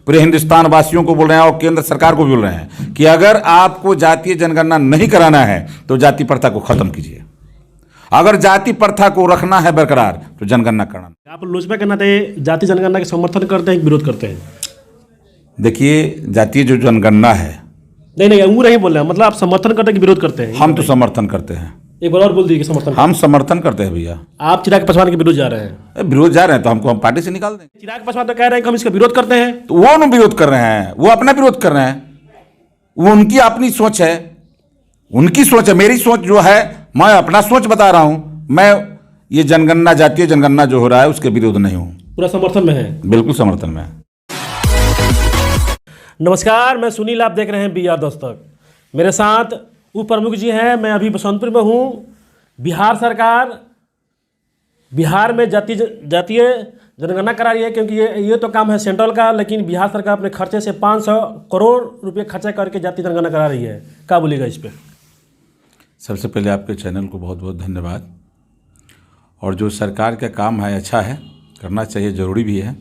पूरे हिंदुस्तान वासियों को बोल रहे हैं और केंद्र सरकार को भी बोल रहे हैं कि अगर आपको जातीय जनगणना नहीं कराना है तो जाति प्रथा को खत्म कीजिए। अगर जाति प्रथा को रखना है बरकरार तो जनगणना करना। आप लोजपा के नाते जाति जनगणना के समर्थन करते हैं कि विरोध करते हैं? देखिए, जातीय जो जनगणना है, नहीं वो नहीं बोल रहे हैं, मतलब आप समर्थन करते हैं कि विरोध करते हैं? हम तो समर्थन करते हैं। एक बार और बोल दीजिए कि समर्थन। हम समर्थन करते हैं भैया। आप चिराग पासवान के विरोध जा रहे हैं? विरोध जा रहे हैं तो हमको हम पार्टी से निकाल देंगे। चिराग पासवान तो कह रहे हैं कि हम इसका विरोध करते हैं। तो वो न विरोध कर रहे हैं, वो अपना विरोध कर रहे हैं, वो उनकी अपनी सोच है, उनकी सोच है। मेरी सोच जो है, मैं अपना सोच बता रहा हूं। मैं ये जनगणना, जातीय जनगणना जो हो रहा है उसके विरोध नहीं हूं, पूरा समर्थन में है। बिल्कुल समर्थन में है। नमस्कार, मैं सुनील, आप देख रहे हैं BR दस्तक। मेरे साथ उप प्रमुख जी हैं। मैं अभी बसंतपुर में हूँ। बिहार सरकार बिहार में जातीय जनगणना करा रही है, क्योंकि ये तो काम है सेंट्रल का, लेकिन बिहार सरकार अपने खर्चे से 500 करोड़ रुपए खर्चा करके जातीय जनगणना करा रही है। क्या बोलेगा इस पर? सबसे पहले आपके चैनल को बहुत बहुत धन्यवाद। और जो सरकार का काम है अच्छा है, करना चाहिए, ज़रूरी भी है।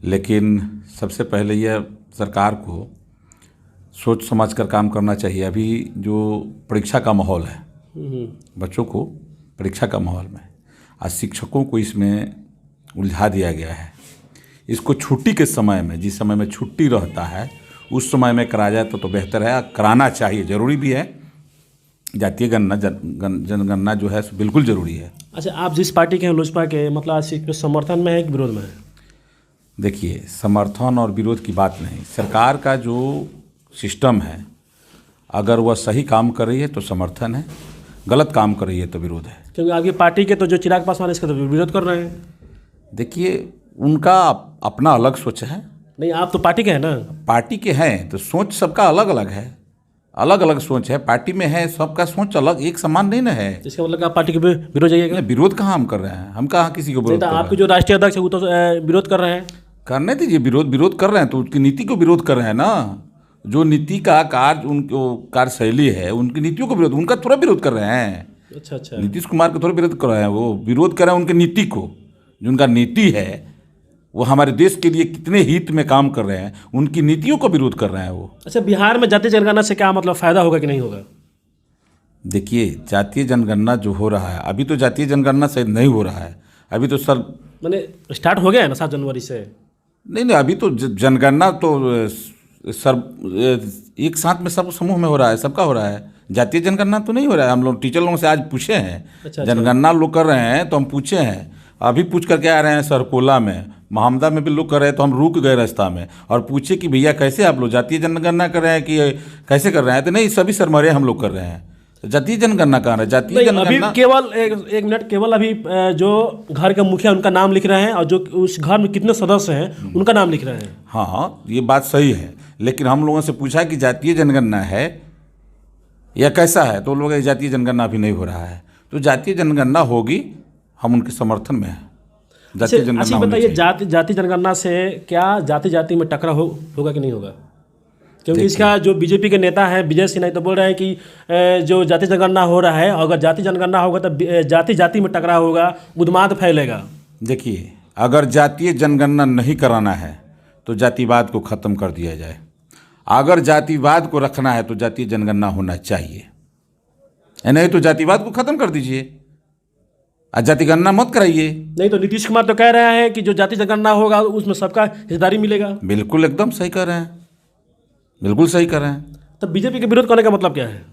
लेकिन सबसे पहले यह सरकार को सोच समझ कर काम करना चाहिए। अभी जो परीक्षा का माहौल है, बच्चों को परीक्षा का माहौल में आज शिक्षकों को इसमें उलझा दिया गया है। इसको छुट्टी के समय में, जिस समय में छुट्टी रहता है उस समय में कराया जाए तो बेहतर है। कराना चाहिए, ज़रूरी भी है। जातीय गणना जनगणना जो है बिल्कुल ज़रूरी है। अच्छा, आप जिस पार्टी के हैं, लोजपा के, मतलब आज इसके समर्थन में है कि विरोध में है? देखिए, समर्थन और विरोध की बात नहीं। सरकार का जो सिस्टम है, अगर वह सही काम कर रही है तो समर्थन है, गलत काम कर रही है तो विरोध है। क्योंकि आपकी पार्टी के तो जो चिराग पासवान इसका तो विरोध कर रहे हैं। देखिए, उनका अपना अलग सोच है। नहीं, आप तो पार्टी के हैं ना। पार्टी के हैं तो सोच सबका अलग अलग है, अलग अलग सोच है। पार्टी में है, सबका सोच अलग, एक समान नहीं ना है। इसका मतलब आप पार्टी के विरोध जाइएगा? विरोध कहाँ हम कर रहे हैं, हम कहाँ किसी को विरोध कर रहे हैं। आपके जो राष्ट्रीय अध्यक्ष है वो तो विरोध कर रहे हैं। करने दीजिए, विरोध कर रहे हैं तो उसकी नीति को विरोध कर रहे हैं ना। जो नीति का कार्य, उनको कार्यशैली है, उनकी नीतियों को विरोध, उनका थोड़ा विरोध कर रहे हैं। अच्छा। नीतीश कुमार को थोड़ा विरोध कर रहे हैं, वो विरोध कर रहे हैं उनकी नीति को। जो उनका नीति है वो हमारे देश के लिए कितने हित में काम कर रहे हैं, उनकी नीतियों को विरोध कर रहे हैं वो। अच्छा, बिहार में जातीय जनगणना से क्या मतलब फ़ायदा होगा कि नहीं होगा? देखिए, जातीय जनगणना जो हो रहा है, अभी तो जातीय जनगणना शायद नहीं हो रहा है। अभी तो सर मैंने स्टार्ट हो गया है ना 7 जनवरी से। नहीं, अभी तो जनगणना तो सर एक साथ में सब समूह में हो रहा है, सबका हो रहा है। जातीय जनगणना तो नहीं हो रहा है। हम लोग टीचर लोगों से आज पूछे हैं। अच्छा। जनगणना लोग कर रहे हैं तो हम पूछे हैं, अभी पूछ करके आ रहे हैं। सरकोला में, महामदा में भी लोग कर रहे हैं तो हम रुक गए रास्ता में और पूछे कि भैया कैसे आप लोग जातीय जनगणना कर रहे हैं कि कैसे कर रहे हैं? तो नहीं, सभी सरमरे हम लोग कर रहे हैं। जातीय जनगणना कहाँ है? जातीय जनगणना अभी केवल एक मिनट, केवल अभी जो घर के मुखिया उनका नाम लिख रहे हैं और जो उस घर में कितने सदस्य हैं उनका नाम लिख रहे हैं। हाँ, ये बात सही है। लेकिन हम लोगों से पूछा कि जातीय जनगणना है या कैसा है, तो लोग जातीय जनगणना अभी नहीं हो रहा है। तो जातीय जनगणना होगी, हम उनके समर्थन में हैं। जातीय जनगणना बताइए, जाति जनगणना से क्या जाति में टकराव होगा कि नहीं होगा? क्योंकि इसका जो बीजेपी के नेता हैं विजय सिन्हा तो बोल रहे हैं कि जो जाति जनगणना हो रहा है, अगर जाति जनगणना होगा तो जाति में टकराव होगा, उन्माद फैलेगा। देखिए, अगर जातीय जनगणना नहीं कराना है तो जातिवाद को ख़त्म कर दिया जाए। अगर जातिवाद को रखना है तो जातीय जनगणना होना चाहिए, नहीं तो जातिवाद को ख़त्म कर दीजिए, जाति गणना मत कराइए। नहीं तो नीतीश कुमार तो कह रहे हैं कि जो जाति जनगणना होगा उसमें सबका हिस्सेदारी मिलेगा। बिल्कुल एकदम सही कर रहे हैं, बिल्कुल सही कर रहे हैं। तो बीजेपी के विरोध करने का मतलब क्या है?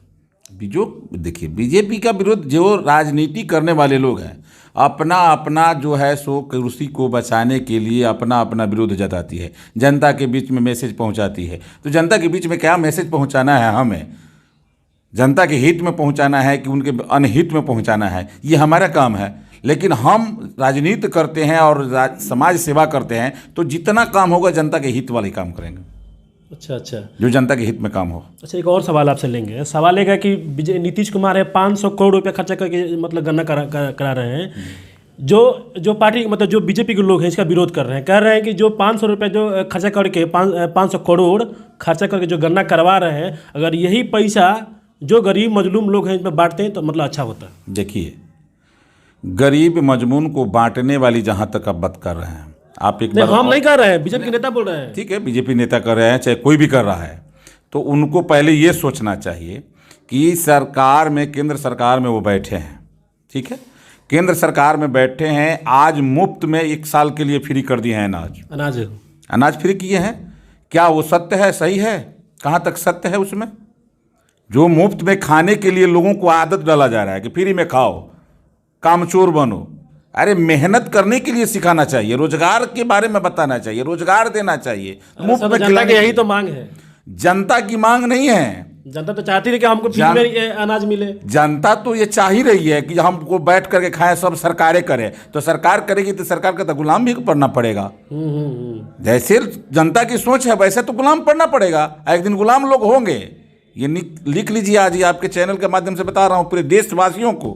देखिए, बीजेपी का विरोध, जो राजनीति करने वाले लोग हैं, अपना जो है सो कुर्सी को बचाने के लिए अपना विरोध जताती है, जनता के बीच में मैसेज पहुंचाती है। तो जनता के बीच में क्या मैसेज पहुंचाना है? हमें जनता के हित में पहुंचाना है कि उनके अनहित में पहुंचाना है, ये हमारा काम है। लेकिन हम राजनीति करते हैं और समाज सेवा करते हैं, तो जितना काम होगा जनता के हित वाले काम करेंगे। अच्छा, जो जनता के हित में काम हो। अच्छा, एक और सवाल आपसे लेंगे। सवाल एक है कि नीतीश कुमार है 500 करोड़ रुपये खर्चा करके मतलब गणना करा रहे हैं। जो पार्टी, मतलब जो बीजेपी के लोग हैं इसका विरोध कर रहे हैं, कह रहे हैं कि जो 500 रुपये जो खर्चा करके 500 करोड़ खर्चा करके जो गणना करवा रहे हैं, अगर यही पैसा जो गरीब मजलूम लोग हैं इसमें बांटते हैं तो मतलब अच्छा होता है। देखिए, गरीब मजलूम को बांटने वाली जहाँ तक आप बात कर रहे हैं, आप एक नहीं, बार हम नहीं कर रहे हैं, बीजेपी के नेता बोल रहे हैं। ठीक है, बीजेपी नेता कर रहे हैं चाहे कोई भी कर रहा है, तो उनको पहले ये सोचना चाहिए कि सरकार में, केंद्र सरकार में वो बैठे हैं, ठीक है, केंद्र सरकार में बैठे हैं, आज मुफ्त में 1 साल के लिए फ्री कर दिए हैं अनाज फ्री किए हैं। क्या वो सत्य है, सही है? कहाँ तक सत्य है उसमें? जो मुफ्त में खाने के लिए लोगों को आदत डाला जा रहा है कि फ्री में खाओ, कामचोर बनो। अरे मेहनत करने के लिए सिखाना चाहिए, रोजगार के बारे में बताना चाहिए, रोजगार देना चाहिए। मुफ्त में जनता खिलाने की यही तो मांग है। जनता की मांग नहीं है, जनता तो चाहती है कि हमको फ्री में ये अनाज मिले। जनता तो ये चाह ही रही है कि हमको बैठ करके खाएं, सब सरकारें करें। तो सरकार करेगी तो सरकार का तो गुलाम भी पड़ना पड़ेगा। जैसे जनता की सोच है वैसे तो गुलाम पड़ना पड़ेगा, एक दिन गुलाम लोग होंगे। ये लिख लीजिए, आज ये आपके चैनल के माध्यम से बता रहा हूँ पूरे देशवासियों को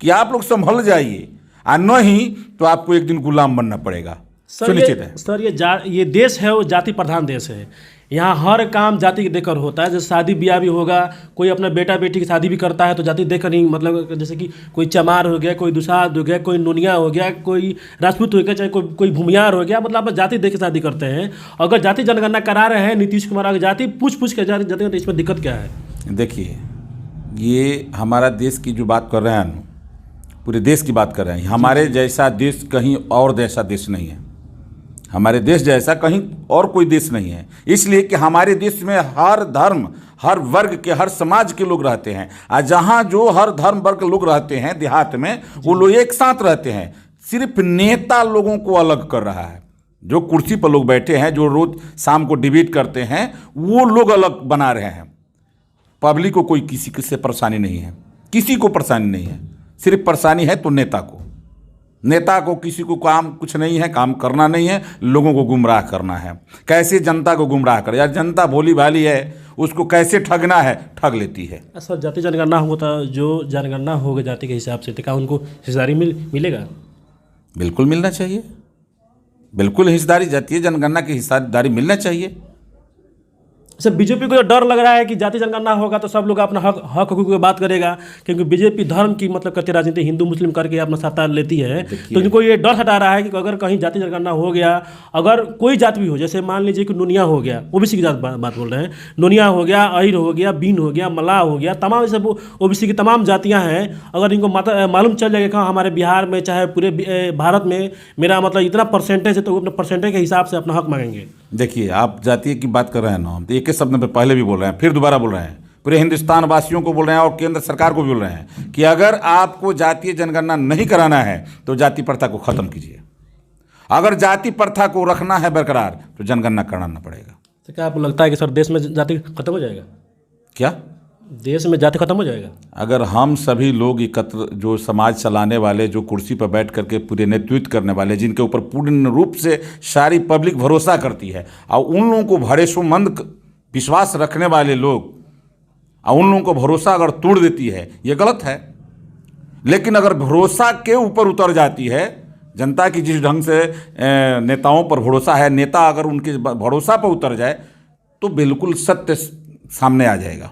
कि आप लोग संभल जाइए, और नहीं तो आपको एक दिन गुलाम बनना पड़ेगा, सुनिश्चित है। सर ये देश है वो जाति प्रधान देश है। यहाँ हर काम जाति के देखकर होता है। जैसे शादी ब्याह भी होगा, कोई अपना बेटा बेटी की शादी भी करता है तो जाति देखकर नहीं, मतलब जैसे कि कोई चमार हो गया, कोई दुसाध हो गया, कोई नुनिया हो गया, कोई राजपूत हो गया, चाहे कोई भूमियार हो गया, मतलब आप जाति देख के शादी करते हैं। अगर जाति जनगणना करा रहे हैं नीतीश कुमार, अगर जाति पूछ के जाति तो इसमें दिक्कत क्या है? देखिए, ये हमारा देश की जो बात कर रहे हैं, पूरे देश की बात कर रहे हैं। हमारे जैसा देश कहीं और जैसा देश नहीं है, हमारे देश जैसा कहीं और कोई देश नहीं है। इसलिए कि हमारे देश में हर धर्म, हर वर्ग के, हर समाज के लोग रहते हैं। और जहाँ जो हर धर्म वर्ग के लोग रहते हैं देहात में, वो लोग एक साथ रहते हैं। सिर्फ नेता लोगों को अलग कर रहा है। जो कुर्सी पर लोग बैठे हैं, जो रोज शाम को डिबेट करते हैं, वो लोग अलग बना रहे हैं। पब्लिक को कोई किसी से परेशानी नहीं है, किसी को परेशानी नहीं है। सिर्फ परेशानी है तो नेता को किसी को काम कुछ नहीं है, काम करना नहीं है, लोगों को गुमराह करना है। कैसे जनता को गुमराह करे? यार जनता भोली भाली है, उसको कैसे ठगना है ठग लेती है। सर जाति जनगणना होता, जो जनगणना होगा जाति के हिसाब से, तो क्या उनको हिस्सेदारी मिलेगा? बिल्कुल मिलना चाहिए, बिल्कुल हिस्सेदारी, जातीय जनगणना की हिस्सेदारी मिलना चाहिए। सर बीजेपी को डर लग रहा है कि जाति जनगणना होगा तो सब लोग अपना हक हकूक की बात करेगा, क्योंकि बीजेपी धर्म की मतलब करती राजनीति हिंदू मुस्लिम करके अपना सत्ता लेती है। तो इनको ये डर हटा रहा है कि अगर कहीं जाति जनगणना हो गया, अगर कोई जाति भी हो, जैसे मान लीजिए कि नुनिया हो गया, ओबीसी की बात बोल रहे हैं, नुनिया हो गया, अहिर हो गया, बीन हो गया, मलाह हो गया, तमाम सब ओबीसी की तमाम जातियाँ हैं। अगर इनको मालूम चल जाएगा कि हमारे बिहार में चाहे पूरे भारत में मेरा मतलब इतना परसेंटेज है, तो वो अपने परसेंटेज के हिसाब से अपना हक मांगेंगे। देखिए, आप जातीय की बात कर रहे हैं ना, हम तो एक ही शब्द में पहले भी बोल रहे हैं, फिर दोबारा बोल रहे हैं, पूरे हिंदुस्तान वासियों को बोल रहे हैं और केंद्र सरकार को भी बोल रहे हैं कि अगर आपको जातीय जनगणना नहीं कराना है तो जाति प्रथा को खत्म कीजिए। अगर जाति प्रथा को रखना है बरकरार तो जनगणना कराना पड़ेगा। तो क्या आपको लगता है कि सर देश में जाति खत्म हो जाएगा? क्या देश में जाति खत्म हो जाएगा? अगर हम सभी लोग एकत्र, जो समाज चलाने वाले, जो कुर्सी पर बैठ करके पूरे नेतृत्व करने वाले, जिनके ऊपर पूर्ण रूप से सारी पब्लिक भरोसा करती है, और उन लोगों को भरोसेमंद विश्वास रखने वाले लोग, और उन लोगों को भरोसा अगर तोड़ देती है, ये गलत है। लेकिन अगर भरोसा के ऊपर उतर जाती है, जनता की जिस ढंग से नेताओं पर भरोसा है, नेता अगर उनके भरोसा पर उतर जाए तो बिल्कुल सत्य सामने आ जाएगा।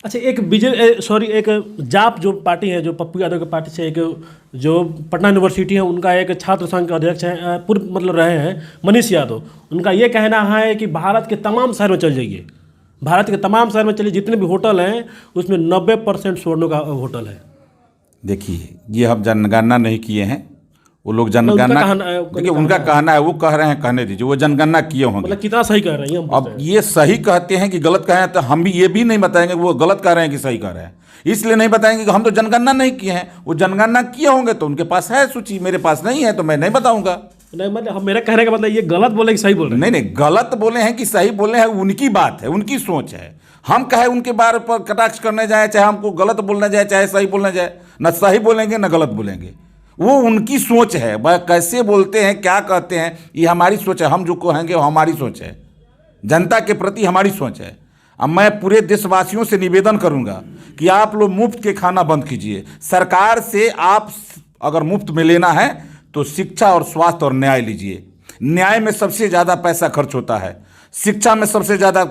अच्छा, एक जाप जो पार्टी है, जो पप्पू यादव की पार्टी से, एक जो पटना यूनिवर्सिटी है, उनका एक छात्र संघ के अध्यक्ष हैं, पूर्व मतलब रहे हैं, मनीष यादव, उनका ये कहना है कि भारत के तमाम शहर में चल जाइए, भारत के तमाम शहर में चलिए, जितने भी होटल हैं उसमें 90% स्वर्णों का होटल है। देखिए, ये हम जनगणना नहीं किए हैं, वो लोग जनगणना, देखिए उनका कहना है, वो कह रहे हैं, कहने दीजिए, वो जनगणना किए होंगे। मतलब कितना सही कह रहे हैं? अब ये सही कहते हैं कि गलत कह रहे हैं, तो हम भी ये भी नहीं बताएंगे वो गलत कह रहे हैं कि सही कह रहे हैं। इसलिए नहीं बताएंगे कि हम तो जनगणना नहीं किए हैं। वो जनगणना किए होंगे तो उनके पास है सूची, मेरे पास नहीं है तो मैं नहीं बताऊंगा। नहीं, मतलब मेरा कहने का मतलब ये गलत बोले कि सही बोल रहे हैं? नहीं, गलत बोले हैं कि सही बोले हैं, उनकी बात है, उनकी सोच है। हम कहे उनके बारे पर कटाक्ष करने जाए, चाहे हमको गलत बोलना जाए, चाहे सही बोलना जाए, न सही बोलेंगे न गलत बोलेंगे। वो उनकी सोच है, वह कैसे बोलते हैं, क्या कहते हैं, ये हमारी सोच है। हम जो कहेंगे वो हमारी सोच है, जनता के प्रति हमारी सोच है। अब मैं पूरे देशवासियों से निवेदन करूंगा कि आप लोग मुफ्त के खाना बंद कीजिए। सरकार से आप अगर मुफ्त में लेना है तो शिक्षा और स्वास्थ्य और न्याय लीजिए। न्याय में सबसे ज़्यादा पैसा खर्च होता है, शिक्षा में सबसे ज़्यादा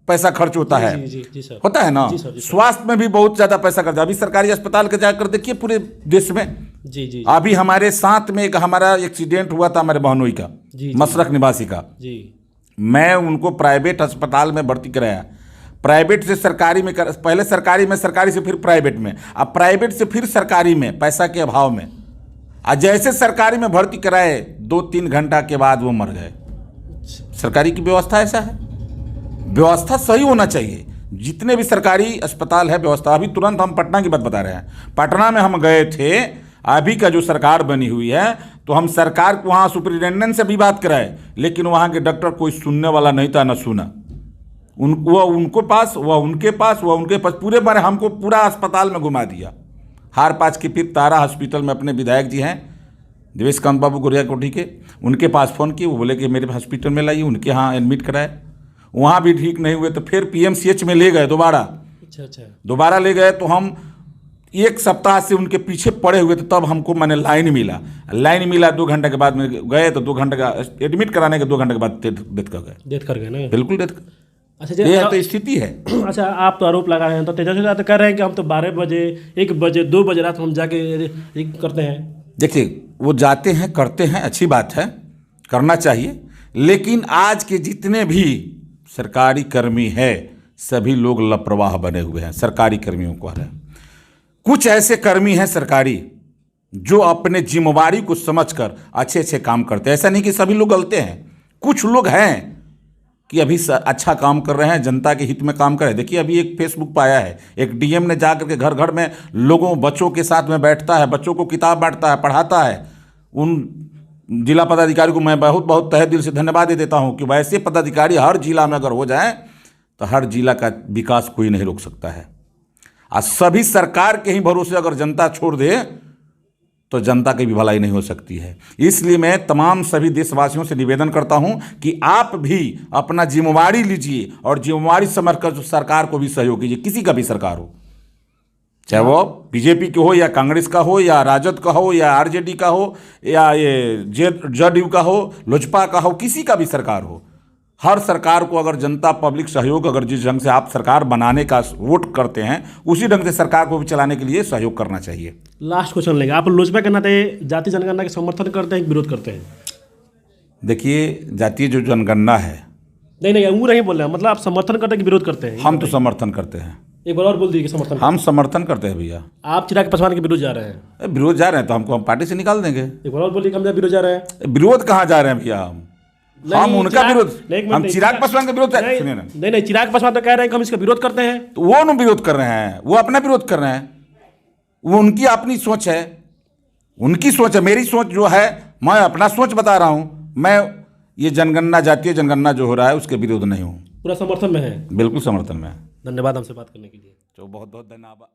पैसा खर्च होता है। जी सर। होता है ना। स्वास्थ्य में भी बहुत ज़्यादा पैसा खर्च। अभी सरकारी अस्पताल के जाकर देखिए, पूरे देश में जी जी अभी हमारे साथ में एक हमारा एक्सीडेंट हुआ था हमारे बहनोई का, जी मसरख निवासी का। जी मैं उनको प्राइवेट अस्पताल में भर्ती कराया, प्राइवेट से सरकारी में पहले सरकारी में, सरकारी से फिर प्राइवेट में, अब प्राइवेट से फिर सरकारी में, पैसा के अभाव में। आज जैसे सरकारी में भर्ती कराए 2-3 घंटा के बाद वो मर गए। सरकारी की व्यवस्था ऐसा है, व्यवस्था सही होना चाहिए। जितने भी सरकारी अस्पताल है व्यवस्था, अभी तुरंत हम पटना की बात बता रहे हैं, पटना में हम गए थे, अभी का जो सरकार बनी हुई है, तो हम सरकार को वहाँ सुपरिटेंडेंट से भी बात कराए, लेकिन वहाँ के डॉक्टर कोई सुनने वाला नहीं था, न सुना। वह उनके पास पूरे बारे हमको पूरा अस्पताल में घुमा दिया। हार पाँच के फिर तारा हॉस्पिटल में अपने विधायक जी हैं देवेश कांत बाबू गोरिया कोठी के, उनके पास फ़ोन किए, वो बोले कि मेरे हॉस्पिटल में लाइए, उनके यहाँ एडमिट कराए, वहाँ भी ठीक नहीं हुए तो फिर PMCH में ले गए दोबारा। अच्छा दोबारा ले गए तो हम 1 सप्ताह से उनके पीछे पड़े हुए थे, तब हमको मैंने लाइन मिला 2 घंटे के बाद में गए तो 2 घंटे का एडमिट कराने के 2 घंटे के बाद डेथ कर गए ना। बिल्कुल डेथ। अच्छा ये तो स्थिति है। अच्छा, आप तो आरोप लगा रहे हैं, तो तेजस्वी यादव कह रहे हैं कि हम तो 12 बजे 1 बजे 2 बजे रात हम जाके करते हैं। देखिए, वो जाते हैं करते हैं, अच्छी बात है, करना चाहिए, लेकिन आज के जितने भी सरकारी कर्मी है सभी लोग लापरवाह बने हुए हैं। सरकारी कर्मियों को है, कुछ ऐसे कर्मी हैं सरकारी जो अपने जिम्मेवारी को समझकर अच्छे काम करते हैं। ऐसा नहीं कि सभी लोग गलते हैं, कुछ लोग हैं कि अभी अच्छा काम कर रहे हैं, जनता के हित में काम कर रहे हैं। देखिए, अभी एक फेसबुक पर आया है, एक DM ने जा करके घर घर में लोगों बच्चों के साथ में बैठता है, बच्चों को किताब बांटता है, पढ़ाता है। उन जिला पदाधिकारी को मैं बहुत तहे दिल से धन्यवाद दे देता हूं कि वैसे पदाधिकारी हर जिला में अगर हो जाए तो हर जिला का विकास कोई नहीं रोक सकता है। आज सभी सरकार के ही भरोसे अगर जनता छोड़ दे तो जनता की भी भलाई नहीं हो सकती है। इसलिए मैं तमाम सभी देशवासियों से निवेदन करता हूं कि आप भी अपना जिम्मेवारी लीजिए और जिम्मेवारी समझकर सरकार को भी सहयोग कीजिए, किसी का भी सरकार हो, चाहे वो बीजेपी की हो या कांग्रेस का हो या राजद का हो या RJD का हो या ये JDU का हो, लोजपा का हो, किसी का भी सरकार हो। हर सरकार को अगर जनता पब्लिक सहयोग, अगर जिस ढंग से आप सरकार बनाने का वोट करते हैं उसी ढंग से सरकार को भी चलाने के लिए सहयोग करना चाहिए। लास्ट क्वेश्चन लेंगे, आप लोजपा के नाते जातीय जनगणना के समर्थन करते हैं कि विरोध करते हैं? देखिए, जातीय जो जनगणना है, नहीं वो नहीं बोल रहे हैं, मतलब आप समर्थन करते हैं कि विरोध करते हैं? हम तो समर्थन करते हैं। एक बार और बोल दीजिए समर्थन। हम समर्थन करते हैं भैया। आप चिराग पासवान के विरोध जा रहे हैं? विरोध जा रहे हैं तो हम पार्टी से निकाल देंगे। एक बार और बोलिए कि हम विरोध जा रहे हैं। विरोध कहाँ जा रहे हैं भैया, हम उनका विरोध, हम चिराग पासवान का विरोध। सुनिए ना, नहीं चिराग पासवान तो कह रहे हैं कि हम इसका विरोध करते हैं। तो वो न विरोध कर रहे हैं, वो अपना विरोध कर रहे हैं, वो उनकी अपनी सोच है, उनकी सोच है। मेरी सोच जो है, मैं अपना सोच बता रहा हूं। मैं ये जनगणना, जातीय जनगणना जो हो रहा है उसके विरोध नहीं हूं, पूरा समर्थन में है। बिल्कुल समर्थन में है। धन्यवाद हमसे बात करने के लिए। तो बहुत बहुत धन्यवाद।